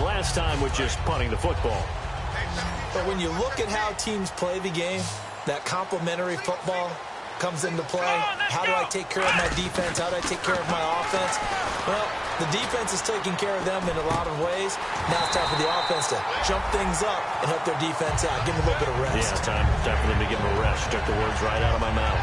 and last time with just punting the football. But when you look at how teams play the game, that complementary football comes into play. How do I take care of my defense? How do I take care of my offense? Well, the defense is taking care of them in a lot of ways. Now it's time for the offense to jump things up and help their defense out. Give them a little bit of rest. Yeah, time for them to give them a rest. You took the words right out of my mouth.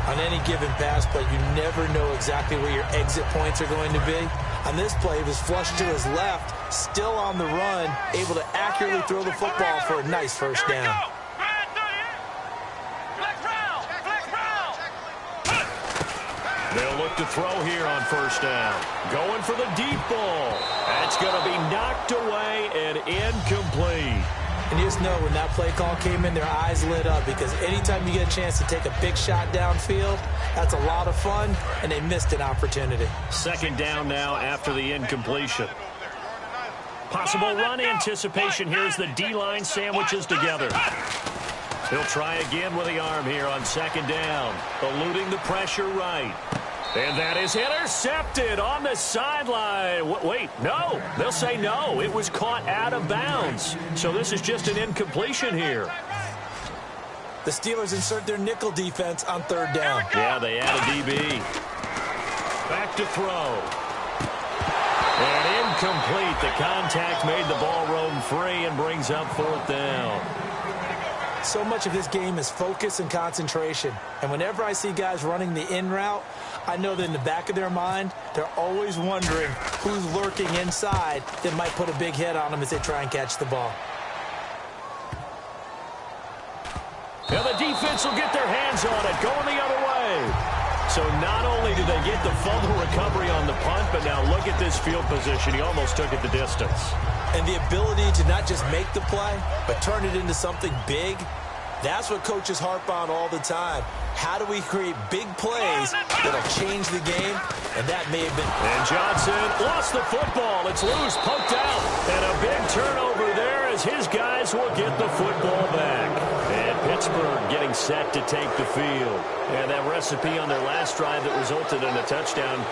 On any given pass play, you never know exactly where your exit points are going to be. On this play, he was flushed to his left, still on the run, able to accurately throw the football for a nice first down. They'll look to throw here on first down. Going for the deep ball. That's going to be knocked away and incomplete. And you just know when that play call came in, their eyes lit up because anytime you get a chance to take a big shot downfield, that's a lot of fun, and they missed an opportunity. Second down now after the incompletion. Possible run anticipation. Here's the D-line sandwiches together. He'll try again with the arm here on second down, eluding the pressure right. And that is intercepted on the sideline. Wait, no. They'll say no. It was caught out of bounds. So this is just an incompletion here. The Steelers insert their nickel defense on third down. Yeah, they add a DB. Back to throw. And incomplete. The contact made the ball roam free and brings up fourth down. So much of this game is focus and concentration. And whenever I see guys running the in route, I know that in the back of their mind, they're always wondering who's lurking inside that might put a big hit on them as they try and catch the ball. And the defense will get their hands on it, going the other way. So not only did they get the fumble recovery on the punt, but now look at this field position. He almost took it the distance. And the ability to not just make the play, but turn it into something big, that's what coaches harp on all the time. How do we create big plays that'll change the game? And that may have been... And Johnson lost the football. It's loose, poked out. And a big turnover there as his guys will get the football back. And Pittsburgh getting set to take the field. And that recipe on their last drive that resulted in a touchdown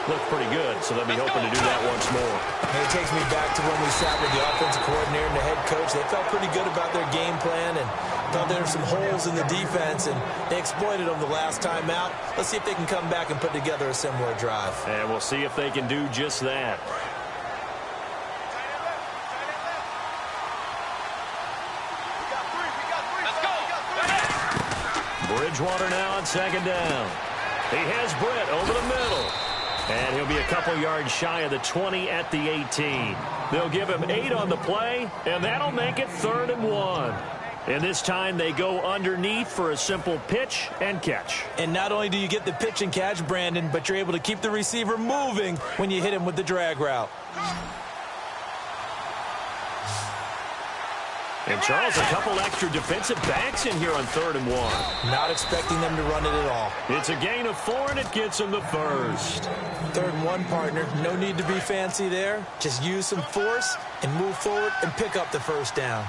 looked pretty good, so they'll be hoping to do that once more. And it takes me back to when we sat with the offensive coordinator and the head coach. They felt pretty good about their game plan and thought there were some holes in the defense, and they exploited them the last time out. Let's see if they can come back and put together a similar drive. And we'll see if they can do just that. Bridgewater now on second down. He has Britt over the middle. And he'll be a couple yards shy of the 20 at the 18. They'll give him 8 on the play, and that'll make it 3rd and 1. And this time they go underneath for a simple pitch and catch. And not only do you get the pitch and catch, Brandon, but you're able to keep the receiver moving when you hit him with the drag route. And Charles, a couple extra defensive backs in here on 3rd and 1. Not expecting them to run it at all. It's a gain of 4, and it gets them the first. 3rd and 1, partner. No need to be fancy there. Just use some force and move forward and pick up the first down.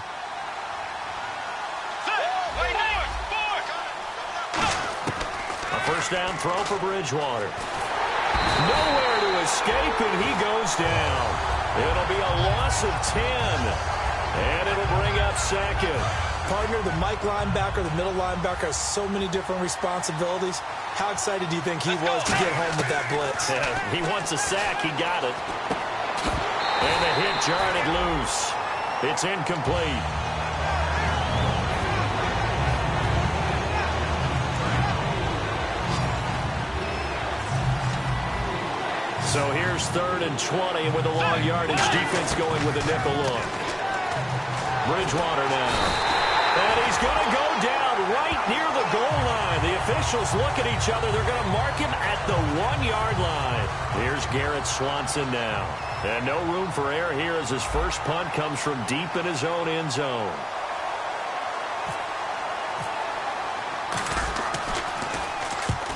A first down throw for Bridgewater. Nowhere to escape, and he goes down. It'll be a loss of 10. And it'll bring up second. Partner, the Mike linebacker, the middle linebacker has so many different responsibilities. How excited do you think he was to get home with that blitz? Yeah, he wants a sack. He got it. And the hit jarred it loose. It's incomplete. So here's 3rd and 20, and with a long yardage, defense going with a nickel look. Bridgewater now. And he's going to go down right near the goal line. The officials look at each other. They're going to mark him at the 1-yard line. Here's Garrett Swanson now. And no room for error here as his first punt comes from deep in his own end zone.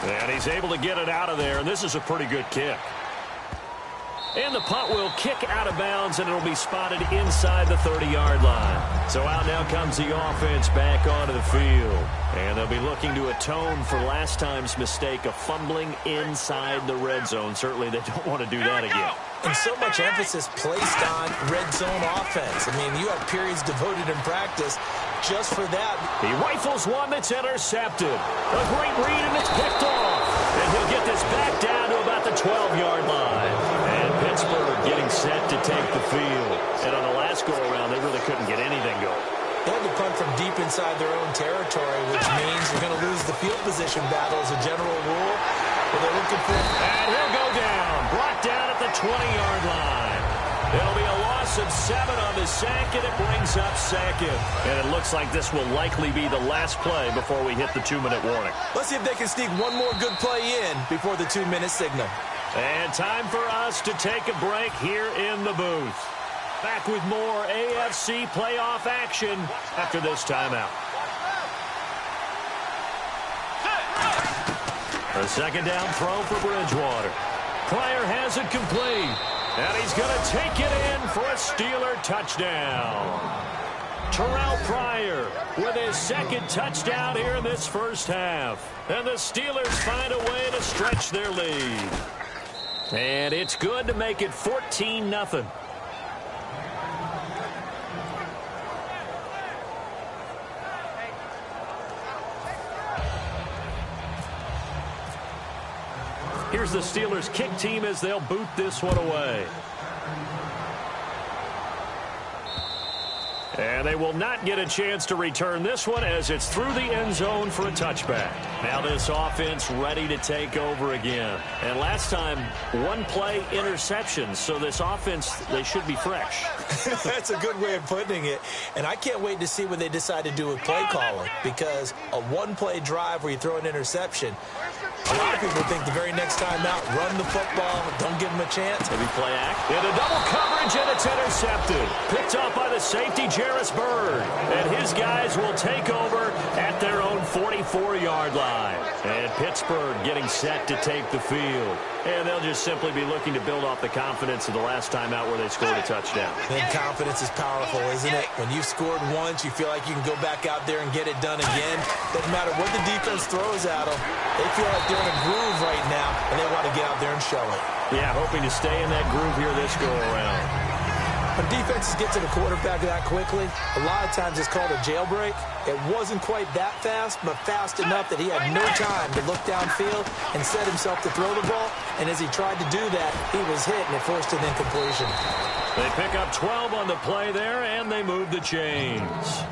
And he's able to get it out of there, and this is a pretty good kick. And the punt will kick out of bounds, and it'll be spotted inside the 30-yard line. So out now comes the offense back onto the field. And they'll be looking to atone for last time's mistake of fumbling inside the red zone. Certainly they don't want to do that again. And so much emphasis placed on red zone offense. I mean, you have periods devoted in practice just for that. He rifles one that's intercepted. A great read, and it's picked off. And he'll get this back down to about the 12-yard line. And Pittsburgh getting set to take the field. And on the last go-around, they really couldn't get anything going. They had to punt from deep inside their own territory, which means you're going to lose the field position battle as a general rule. But they're looking for... And he'll go down. Brought down at the 20-yard line. It'll be a loss of 7 on the sack, and it brings up second. And it looks like this will likely be the last play before we hit the 2-minute warning. Let's see if they can sneak one more good play in before the 2-minute signal. And time for us to take a break here in the booth. Back with more AFC playoff action after this timeout. A second down throw for Bridgewater. Pryor has it complete. And he's going to take it in for a Steeler touchdown. Terrell Pryor with his second touchdown here in this first half. And the Steelers find a way to stretch their lead. And it's good to make it 14-0. Here's the Steelers kick team as they'll boot this one away. And they will not get a chance to return this one as it's through the end zone for a touchback. Now this offense ready to take over again. And last time, one play interception. So this offense, they should be fresh. That's a good way of putting it. And I can't wait to see what they decide to do with play calling. Because a one-play drive where you throw an interception, a lot of people think the very next time out, run the football, don't give them a chance. Maybe play act. Into double coverage, and it's intercepted. Picked off by the safety, Jarvis Byrd. And his guys will take over at their own 44-yard line. And Pittsburgh getting set to take the field. And they'll just simply be looking to build off the confidence of the last time out where they scored a touchdown. And confidence is powerful, isn't it? When you've scored once, you feel like you can go back out there and get it done again. Doesn't matter what the defense throws at them. They feel like they're in a groove right now, and they want to get out there and show it. Yeah, hoping to stay in that groove here this go-around. When defenses get to the quarterback that quickly, a lot of times it's called a jailbreak. It wasn't quite that fast, but fast enough that he had no time to look downfield and set himself to throw the ball. And as he tried to do that, he was hit, and it forced an incompletion. They pick up 12 on the play there, and they move the chains.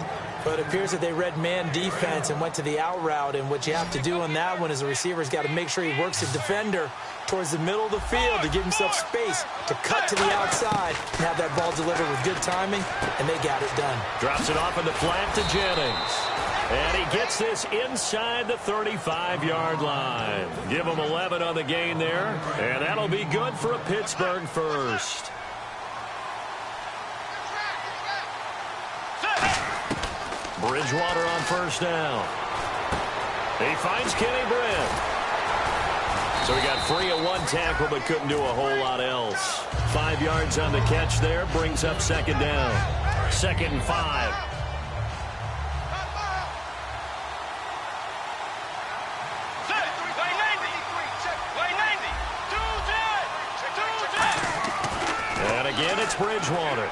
But it appears that they read man defense and went to the out route. And what you have to do on that one is the receiver's got to make sure he works the defender towards the middle of the field to give himself space to cut to the outside and have that ball delivered with good timing, and they got it done. Drops it off in the flat to Jennings. And he gets this inside the 35-yard line. Give him 11 on the gain there, and that'll be good for a Pittsburgh first. Bridgewater on first down. He finds Kenny Britt. So he got free of one tackle but couldn't do a whole lot else. 5 yards on the catch there, brings up second down. 2nd and 5. And again, it's Bridgewater.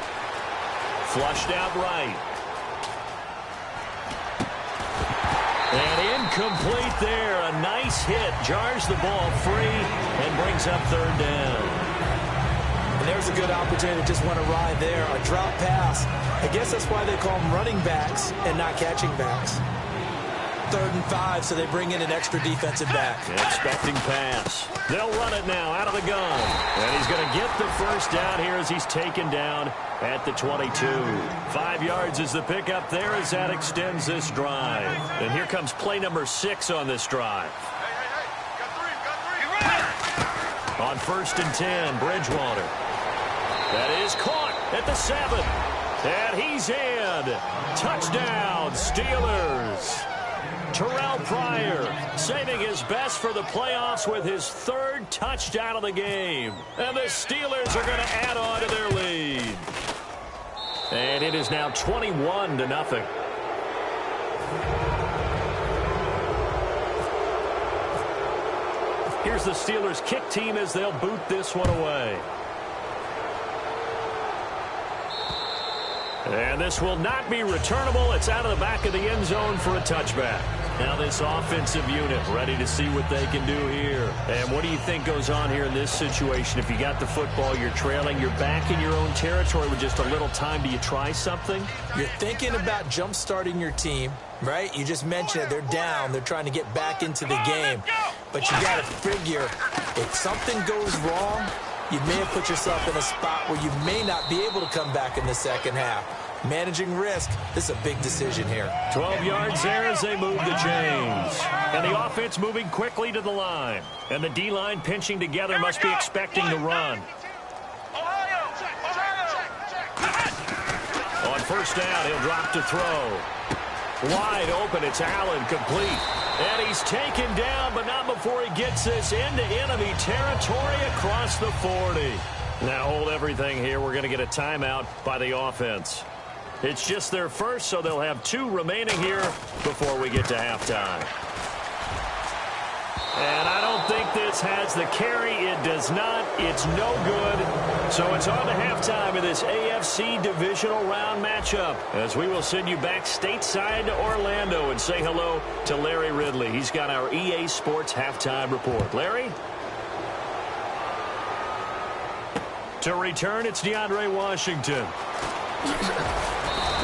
Flushed out right. And incomplete there. A nice hit. Jars the ball free and brings up third down. And there's a good opportunity to just want to ride there. A drop pass. I guess that's why they call them running backs and not catching backs. 3rd and 5, so they bring in an extra defensive back. Expecting pass. They'll run it now out of the gun. And he's going to get the first down here as he's taken down at the 22. 5 yards is the pickup there as that extends this drive. And here comes play number 6 on this drive. On 1st and 10, Bridgewater. That is caught at the 7. And he's in. Touchdown, Steelers. Terrell Pryor saving his best for the playoffs with his third touchdown of the game. And the Steelers are going to add on to their lead. And it is now 21-0. Here's the Steelers kick team as they'll boot this one away. And this will not be returnable. It's out of the back of the end zone for a touchback. Now this offensive unit ready to see what they can do here. And what do you think goes on here in this situation? If you got the football, you're trailing, you're back in your own territory with just a little time. Do you try something? You're thinking about jump-starting your team, right? You just mentioned it. They're down. They're trying to get back into the game. But you got to figure if something goes wrong, you may have put yourself in a spot where you may not be able to come back in the second half. Managing risk, this is a big decision here. 12 yards there as they move the chains. And the offense moving quickly to the line. And the D-line pinching together must be expecting the run. On first down, he'll drop to throw. Wide open, it's Allen, complete. And he's taken down, but not before he gets this into enemy territory across the 40. Now hold everything here. We're going to get a timeout by the offense. It's just their first, so they'll have 2 remaining here before we get to halftime. And I don't think this has the carry. It does not. It's no good. So it's on to halftime of this AFC divisional round matchup as we will send you back stateside to Orlando and say hello to Larry Ridley. He's got our EA Sports halftime report. Larry? To return, it's DeAndre Washington.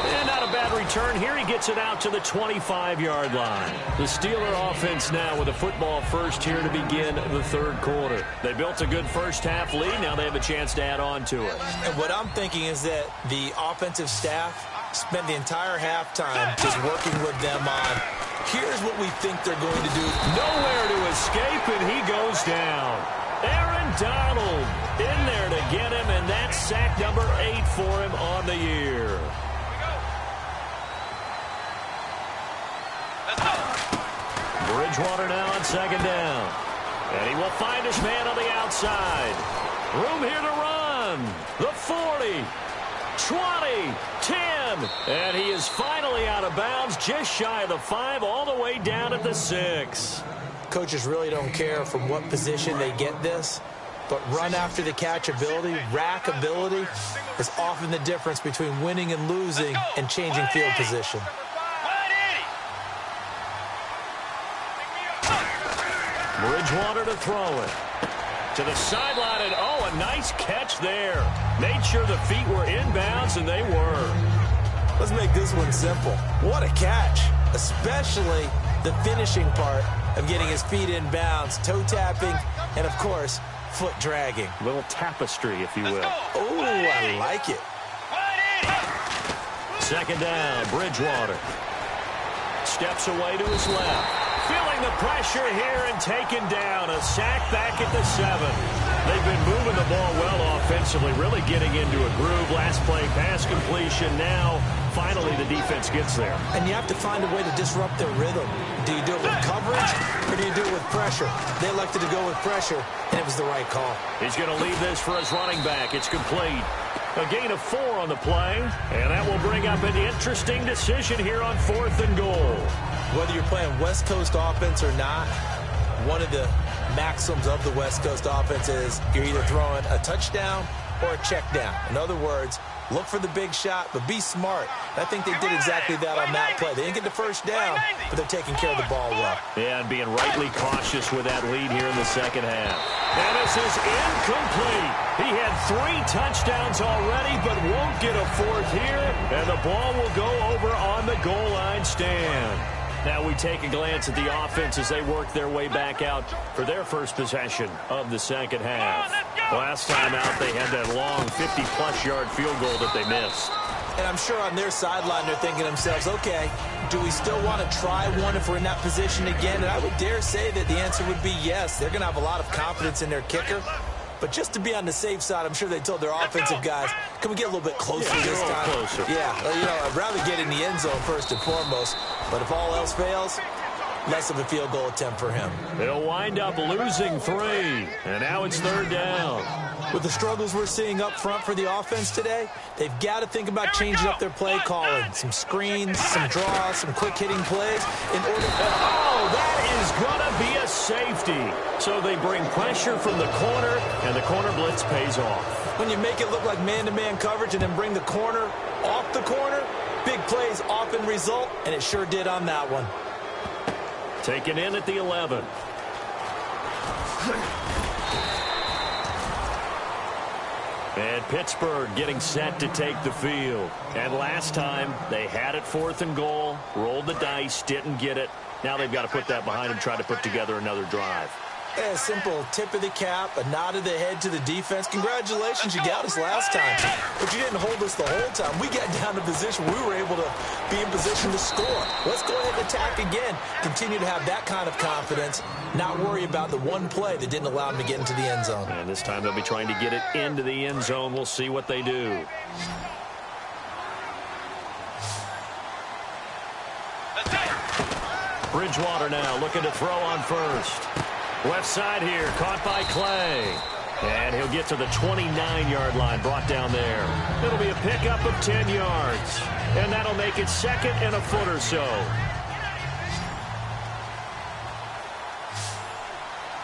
And not a bad return here. He gets it out to the 25-yard line. The Steeler offense now with a football first here to begin the third quarter. They built a good first-half lead. Now they have a chance to add on to it. And what I'm thinking is that the offensive staff spent the entire halftime just working with them on, here's what we think they're going to do. Nowhere to escape, and he goes down. Aaron Donald in there to get him, and that's sack number 8 for him on the year. Bridgewater now on second down. And he will find his man on the outside. Room here to run. The 40, 20, 10. And he is finally out of bounds, just shy of the 5, all the way down at the 6. Coaches really don't care from what position they get this, but run after the catch ability, rack ability, is often the difference between winning and losing and changing field position. Bridgewater to throw it. To the sideline, and oh, a nice catch there. Made sure the feet were inbounds, and they were. Let's make this one simple. What a catch, especially the finishing part of getting his feet in bounds, toe tapping, and of course, foot dragging. A little tapestry, if you will. Oh, I like it. Second down, Bridgewater. Steps away to his left. Feeling the pressure here and taken down. A sack back at the 7. They've been moving the ball well offensively, really getting into a groove. Last play, pass completion. Now, finally, the defense gets there. And you have to find a way to disrupt their rhythm. Do you do it with coverage, or do you do it with pressure? They elected to go with pressure, and it was the right call. He's going to leave this for his running back. It's complete. A gain of 4 on the play, and that will bring up an interesting decision here on 4th and goal. Whether you're playing West Coast offense or not, one of the maxims of the West Coast offense is you're either throwing a touchdown or a check down. In other words, look for the big shot, but be smart. And I think they did exactly that on that play. They didn't get the first down, but they're taking care of the ball well. Yeah, and being rightly cautious with that lead here in the second half. And this is incomplete. He had 3 touchdowns already, but won't get a 4th here. And the ball will go over on the goal line stand. Now we take a glance at the offense as they work their way back out for their first possession of the second half. Last time out, they had that long 50-plus yard field goal that they missed. And I'm sure on their sideline they're thinking to themselves, okay, do we still want to try one if we're in that position again? And I would dare say that the answer would be yes. They're going to have a lot of confidence in their kicker. But just to be on the safe side, I'm sure they told their offensive guys, can we get a little bit closer this time? Closer. Yeah, I'd rather get in the end zone first and foremost. But if all else fails, less of a field goal attempt for him. They'll wind up losing 3, and now it's 3rd down. With the struggles we're seeing up front for the offense today, they've got to think about changing up their play calling. Some screens, some draws, some quick-hitting plays in order to... Oh, that is going to be a safety. So they bring pressure from the corner, and the corner blitz pays off. When you make it look like man-to-man coverage and then bring the corner off the corner, big plays often result, and it sure did on that one. Taken in at the 11. And Pittsburgh getting set to take the field. And last time, they had it 4th and goal, rolled the dice, didn't get it. Now they've got to put that behind them, try to put together another drive. A simple tip of the cap, a nod of the head to the defense. Congratulations, you got us last time. But you didn't hold us the whole time. We got down to position. We were able to be in position to score. Let's go ahead and attack again. Continue to have that kind of confidence. Not worry about the one play that didn't allow them to get into the end zone. And this time they'll be trying to get it into the end zone. We'll see what they do. Bridgewater now looking to throw on first. Left side here, caught by Clay. And he'll get to the 29-yard line, brought down there. It'll be a pickup of 10 yards. And that'll make it 2nd and a foot or so.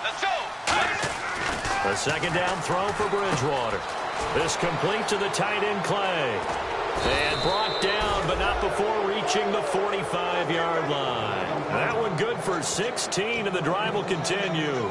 Let's go. A 2nd down throw for Bridgewater. This complete to the tight end Clay. And brought down, but not before reaching the 45-yard line. That one good for 16, and the drive will continue.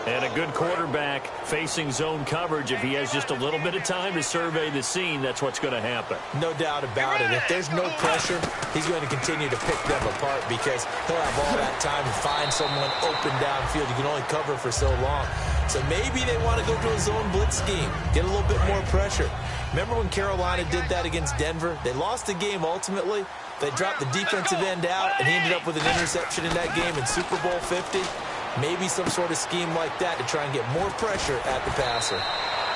And a good quarterback facing zone coverage. If he has just a little bit of time to survey the scene, that's what's going to happen. No doubt about it. If there's no pressure, he's going to continue to pick them apart because he'll have all that time to find someone open downfield. You can only cover for so long. So maybe they want to go to a zone blitz scheme, get a little bit more pressure. Remember when Carolina did that against Denver? They lost the game ultimately. They dropped the defensive end out, and he ended up with an interception in that game in Super Bowl 50. Maybe some sort of scheme like that to try and get more pressure at the passer.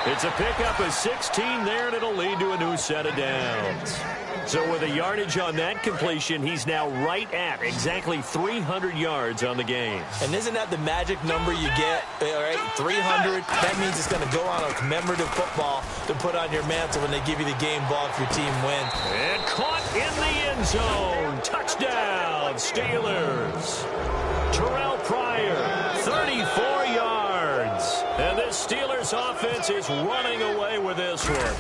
It's a pickup of 16 there, and it'll lead to a new set of downs. So with a yardage on that completion, he's now right at exactly 300 yards on the game. And isn't that the magic number you get? All right, 300. That means it's going to go on a commemorative football to put on your mantle when they give you the game ball if your team wins. And caught in the end zone. Touchdown, Steelers. Terrell Pryor, 34 yards. And this Steelers offense is running away with this one.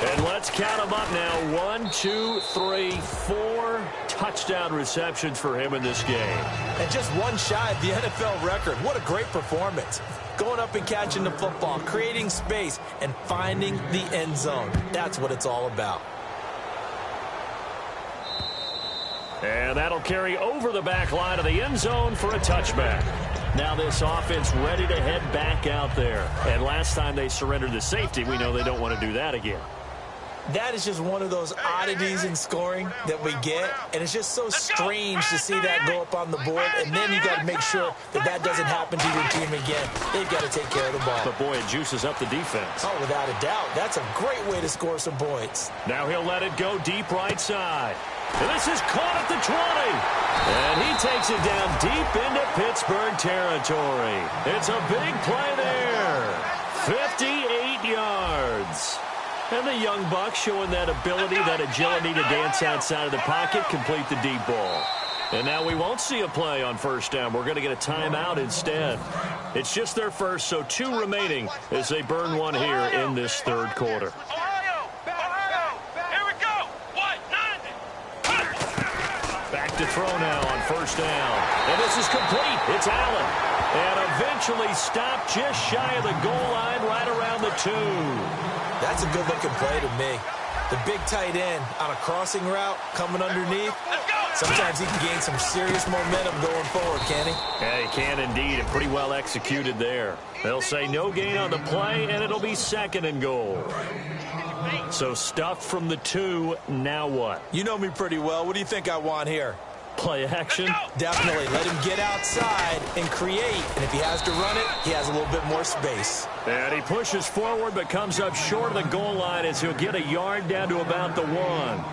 And let's count them up now. 1, 2, 3, 4 touchdown receptions for him in this game. And just one shy of the NFL record. What a great performance. Going up and catching the football, creating space, and finding the end zone. That's what it's all about. And that'll carry over the back line of the end zone for a touchback. Now this offense ready to head back out there. And last time they surrendered the safety, we know they don't want to do that again. That is just one of those oddities in scoring that we get, and it's just so strange to see that go up on the board, and then you got to make sure that that doesn't happen to your team again. They've got to take care of the ball. But, boy, it juices up the defense. Oh, without a doubt. That's a great way to score some points. Now he'll let it go deep right side. And this is caught at the 20. And he takes it down deep into Pittsburgh territory. It's a big play there. 58 yards. And the young buck showing that ability, that agility to dance outside of the pocket, complete the deep ball. And now we won't see a play on first down. We're going to get a timeout instead. It's just their first, so 2 remaining as they burn one here in this third quarter. Back to throw now on first down. And this is complete. It's Allen. And eventually stopped just shy of the goal line right around the 2. That's a good-looking play to me. The big tight end on a crossing route coming underneath. Sometimes he can gain some serious momentum going forward, can he? Yeah, he can indeed, and pretty well executed there. They'll say no gain on the play, and it'll be 2nd and goal. So stuffed from the 2, now what? You know me pretty well. What do you think I want here? Play action? Definitely. Let him get outside and create. And if he has to run it, he has a little bit more space. And he pushes forward but comes up short of the goal line as he'll get a yard down to about the 1.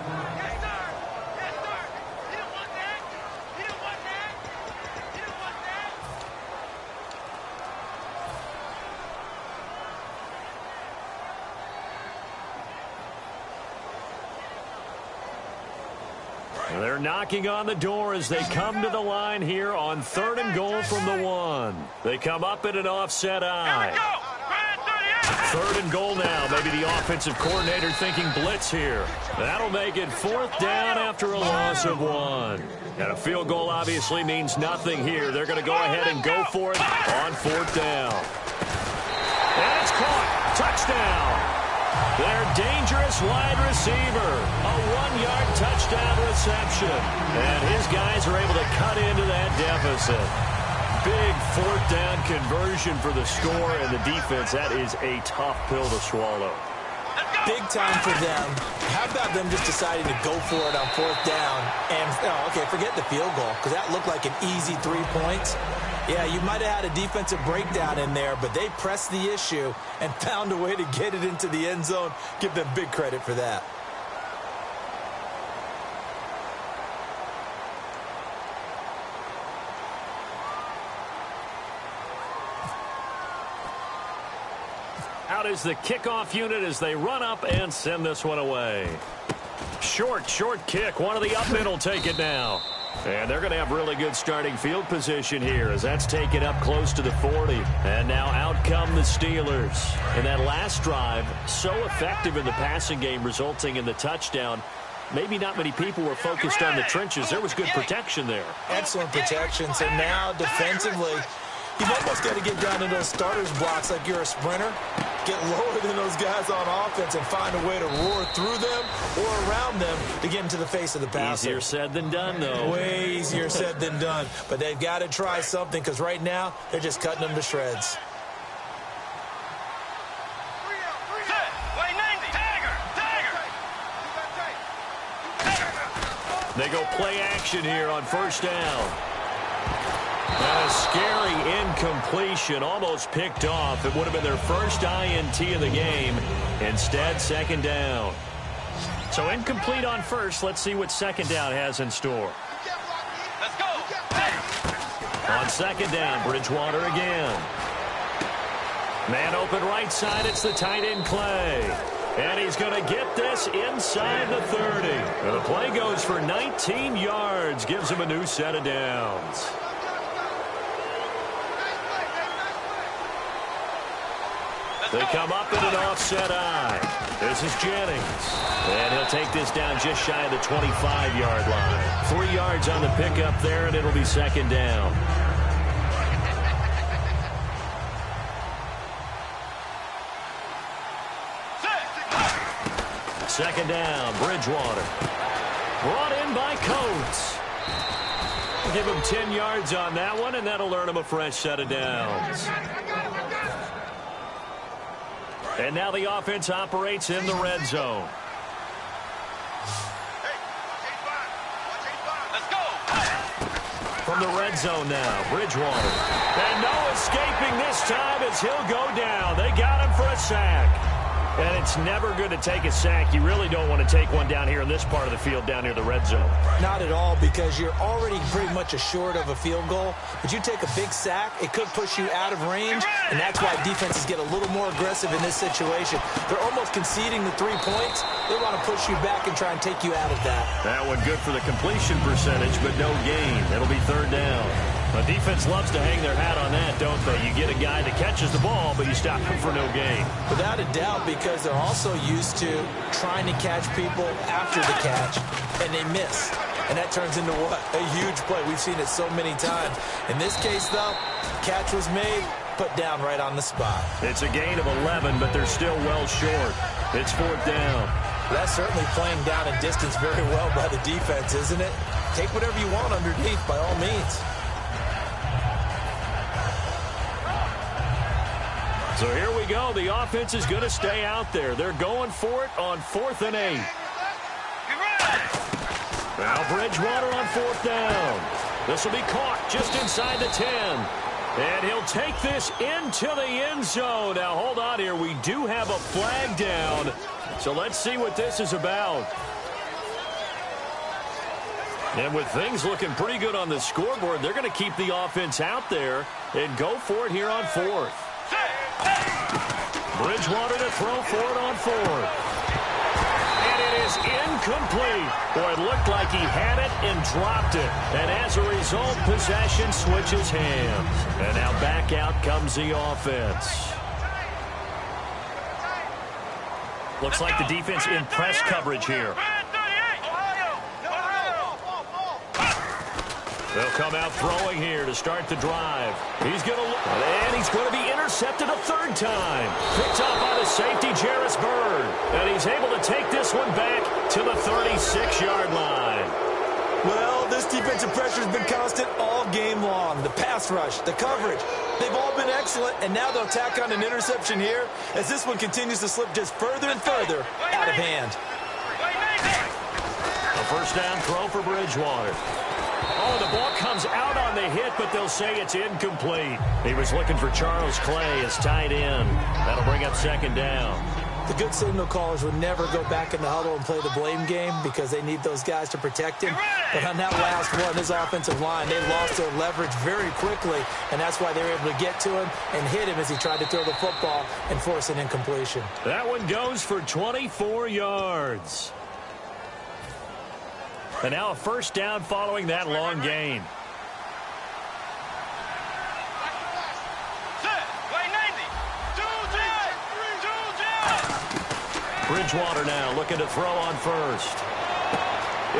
They're knocking on the door as they come to the line here on 3rd and goal from the 1. They come up in an offset eye. 3rd and goal now. Maybe the offensive coordinator thinking blitz here. That'll make it 4th down after a loss of 1. And a field goal obviously means nothing here. They're going to go ahead and go for it on 4th down. And it's caught. Touchdown. Their dangerous wide receiver. A 1-yard touchdown reception. And his guys are able to cut into that deficit. Big 4th down conversion for the score and the defense. That is a tough pill to swallow. Big time for them. How about them just deciding to go for it on 4th down? And, okay, forget the field goal, because that looked like an easy 3 points. Yeah, you might have had a defensive breakdown in there, but they pressed the issue and found a way to get it into the end zone. Give them big credit for that. Out is the kickoff unit as they run up and send this one away. Short kick. One of the up men will take it now. And they're going to have really good starting field position here as that's taken up close to the 40. And now out come the Steelers. And that last drive, so effective in the passing game, resulting in the touchdown. Maybe not many people were focused on the trenches. There was good protection there. Excellent protection. So now defensively, you've almost got to get down to those starters blocks like you're a sprinter. Get lower than those guys on offense and find a way to roar through them or around them to get into the face of the passer. Easier said than done, though. Way easier said than done. But they've got to try something because right now they're just cutting them to shreds. They go play action here on 1st down. And a scary incompletion, almost picked off. It would have been their first INT of the game. Instead, 2nd down. So incomplete on 1st. Let's see what 2nd down has in store. Let's go. On 2nd down, Bridgewater again. Man open right side, it's the tight end Clay. And he's going to get this inside the 30. And the play goes for 19 yards, gives him a new set of downs. They come up in an offset eye. This is Jennings. And he'll take this down just shy of the 25-yard line. 3 yards on the pickup there, and it'll be 2nd down. Second down, Bridgewater. Brought in by Coates. Give him 10 yards on that one, and that'll earn him a fresh set of downs. And now the offense operates in the red zone. Let's go. From the red zone now, Bridgewater. And no escaping this time as he'll go down. They got him for a sack. And it's never good to take a sack. You really don't want to take one down here in this part of the field down near the red zone. Not at all, because you're already pretty much assured of a field goal. But you take a big sack, it could push you out of range, and that's why defenses get a little more aggressive in this situation. They're almost conceding the 3 points. They want to push you back and try and take you out of that. That one good for the completion percentage, but no gain. It'll be 3rd down. The defense loves to hang their hat on that, don't they? You get a guy that catches the ball, but you stop him for no gain. Without a doubt, because they're also used to trying to catch people after the catch, and they miss. And that turns into what? A huge play. We've seen it so many times. In this case, though, catch was made, put down right on the spot. It's a gain of 11, but they're still well short. It's 4th down. That's certainly playing down in distance very well by the defense, isn't it? Take whatever you want underneath, by all means. So here we go. The offense is going to stay out there. They're going for it on 4th and 8. Now Bridgewater on 4th down. This will be caught just inside the 10. And he'll take this into the end zone. Now hold on here. We do have a flag down. So let's see what this is about. And with things looking pretty good on the scoreboard, they're going to keep the offense out there and go for it here on 4th. Bridgewater to throw for it on 4th. And it is incomplete. Boy, it looked like he had it and dropped it. And as a result, possession switches hands. And now back out comes the offense. Looks like the defense in press coverage here. They'll come out throwing here to start the drive. He's going to look, and he's going to be intercepted a third time. Picked up by the safety, Jarvis Bird. And he's able to take this one back to the 36-yard line. Well, this defensive pressure has been constant all game long. The pass rush, the coverage, they've all been excellent, and now they'll tack on an interception here as this one continues to slip just further and further out of hand. A first down throw for Bridgewater. Oh, the ball comes out on the hit, but they'll say it's incomplete. He was looking for Charles Clay as tight end. That'll bring up second down. The good signal callers would never go back in the huddle and play the blame game because they need those guys to protect him. But on that last one, his offensive line, they lost their leverage very quickly, and that's why they were able to get to him and hit him as he tried to throw the football and force an incompletion. That one goes for 24 yards. And now a first down following that long gain. Bridgewater now looking to throw on first.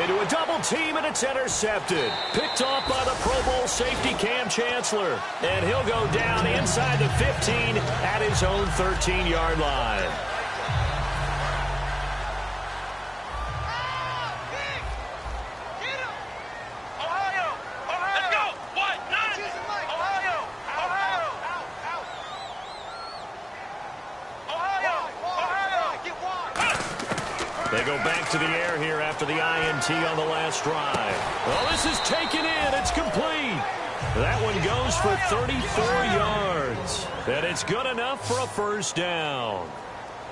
Into a double team, and it's intercepted. Picked off by the Pro Bowl safety Cam Chancellor. And he'll go down inside the 15 at his own 13-yard line. They go back to the air here after the INT on the last drive. Well, this is taken in. It's complete. That one goes for 34 yards. And it's good enough for a first down.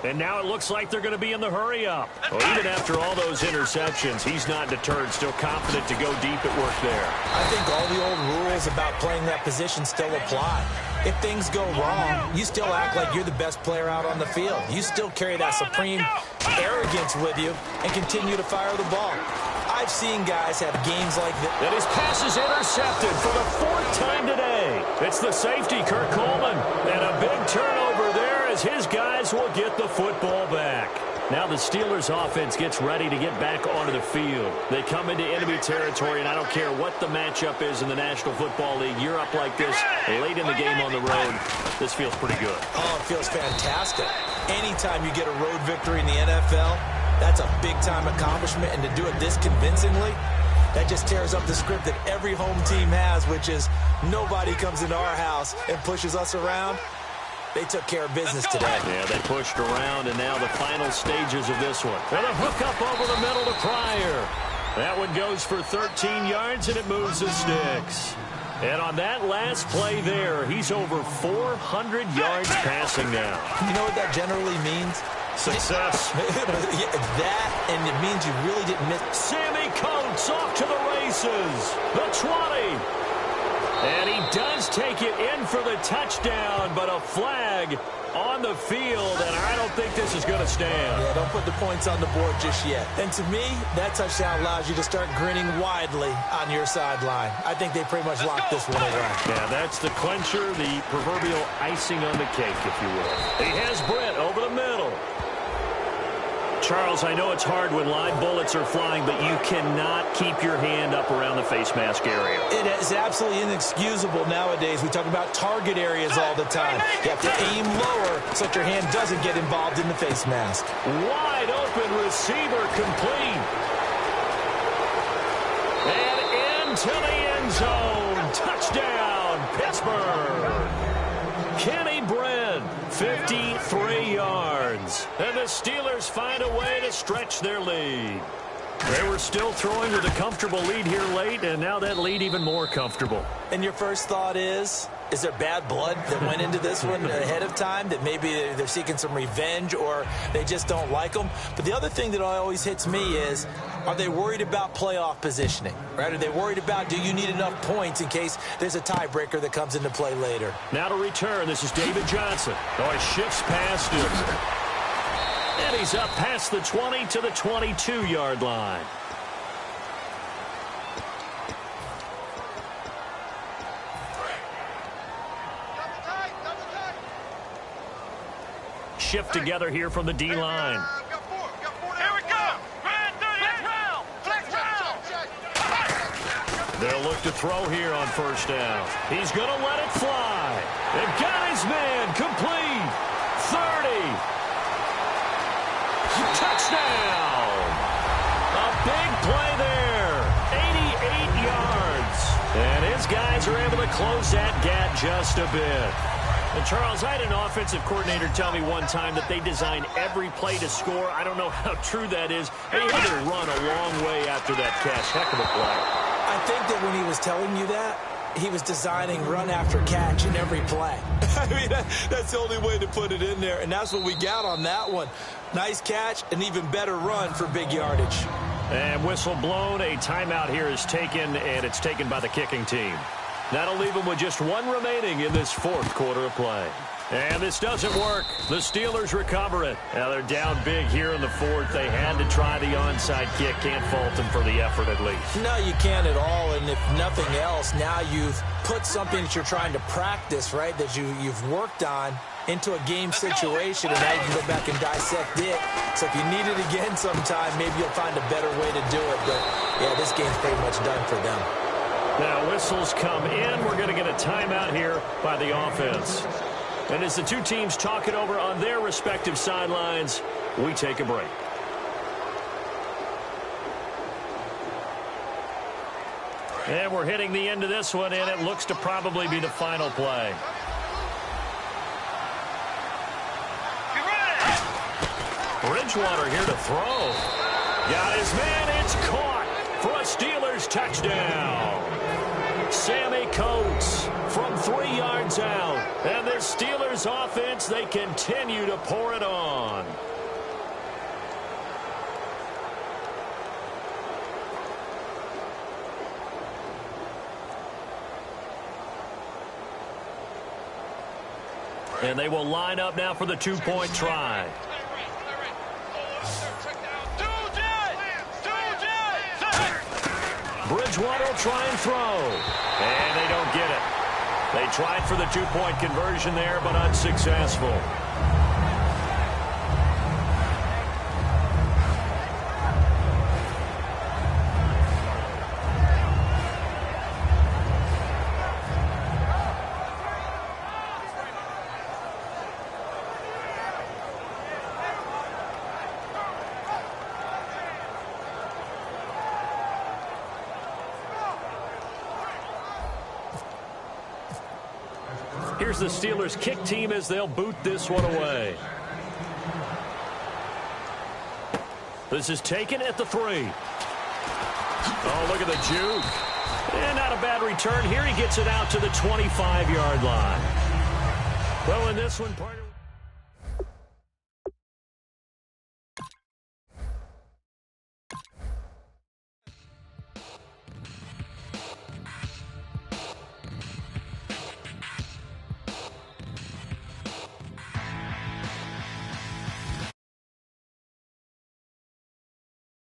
And now it looks like they're going to be in the hurry-up. Well, even after all those interceptions, he's not deterred, still confident to go deep at work there. I think all the old rules about playing that position still apply. If things go wrong, you still act like you're the best player out on the field. You still carry that supreme arrogance with you and continue to fire the ball. I've seen guys have games like this. And his pass is intercepted for the fourth time today. It's the safety, Kurt Coleman. And a big turnover there as his guys will get the football back. Now the Steelers offense gets ready to get back onto the field. They come into enemy territory, and I don't care what the matchup is in the National Football League. You're up like this late in the game on the road. This feels pretty good. Oh, it feels fantastic. Anytime you get a road victory in the NFL, that's a big-time accomplishment, and to do it this convincingly, that just tears up the script that every home team has, which is nobody comes into our house and pushes us around. They took care of business today. Yeah, they pushed around, and now the final stages of this one. And a hook up over the middle to Pryor. That one goes for 13 yards, and it moves the sticks. And on that last play there, he's over 400 yards passing now. You know what that generally means? Success. That, and it means you really didn't miss. Sammy Coates off to the races. The 20. And he does take it in for the touchdown, but a flag on the field, and I don't think this is going to stand. Yeah, don't put the points on the board just yet. And to me, that touchdown allows you to start grinning widely on your sideline. I think they pretty much locked this one away. Yeah, that's the clincher, the proverbial icing on the cake, if you will. He has Brett over the middle. Charles, I know it's hard when live bullets are flying, but you cannot keep your hand up around the face mask area. It is absolutely inexcusable nowadays. We talk about target areas all the time. You have to aim lower so that your hand doesn't get involved in the face mask. Wide open receiver complete. And into the end zone. Touchdown, Pittsburgh. Kenny Brent, 53 yards. And the Steelers find a way to stretch their lead. They were still throwing with a comfortable lead here late, and now that lead even more comfortable. And your first thought is there bad blood that went into this one ahead of time, that maybe they're seeking some revenge or they just don't like them? But the other thing that always hits me is, are they worried about playoff positioning? Right? Are they worried about, do you need enough points in case there's a tiebreaker that comes into play later? Now to return, this is David Johnson. Oh, he shifts past him. And he's up past the 20 to the 22-yard line. Shift together here from the D-line. Here we go. Flex round. They'll look to throw here on first down. He's going to let it fly. They've got his man complete. 30. Touchdown. A big play there. 88 yards. And his guys are able to close that gap just a bit. And, Charles, I had an offensive coordinator tell me one time that they design every play to score. I don't know how true that is. They had to run a long way after that catch. Heck of a play. I think that when he was telling you that, he was designing run after catch in every play. I mean, that's the only way to put it in there, and that's what we got on that one. Nice catch, an even better run for big yardage. And whistle blown. A timeout here is taken, and it's taken by the kicking team. That'll leave them with just one remaining in this fourth quarter of play. And this doesn't work. The Steelers recover it. Now they're down big here in the fourth. They had to try the onside kick. Can't fault them for the effort at least. No, you can't at all. And if nothing else, now you've put something that you're trying to practice, right, that you've worked on into a game situation, and now you can go back and dissect it. So if you need it again sometime, maybe you'll find a better way to do it. But, yeah, this game's pretty much done for them. Now whistles come in. We're going to get a timeout here by the offense. And as the two teams talk it over on their respective sidelines, we take a break. And we're hitting the end of this one, and it looks to probably be the final play. Bridgewater here to throw. Got his man. It's caught for a Steelers touchdown. Sammy Coates from 3 yards out. And the Steelers offense, they continue to pour it on. And they will line up now for the two-point try. Bridgewater will try and throw. And they don't get it. They tried for the two-point conversion there, but unsuccessful. Here's the Steelers kick team as they'll boot this one away. This is taken at the 3. Oh, look at the juke. And not a bad return here. He gets it out to the 25-yard line. Well, in this one, part of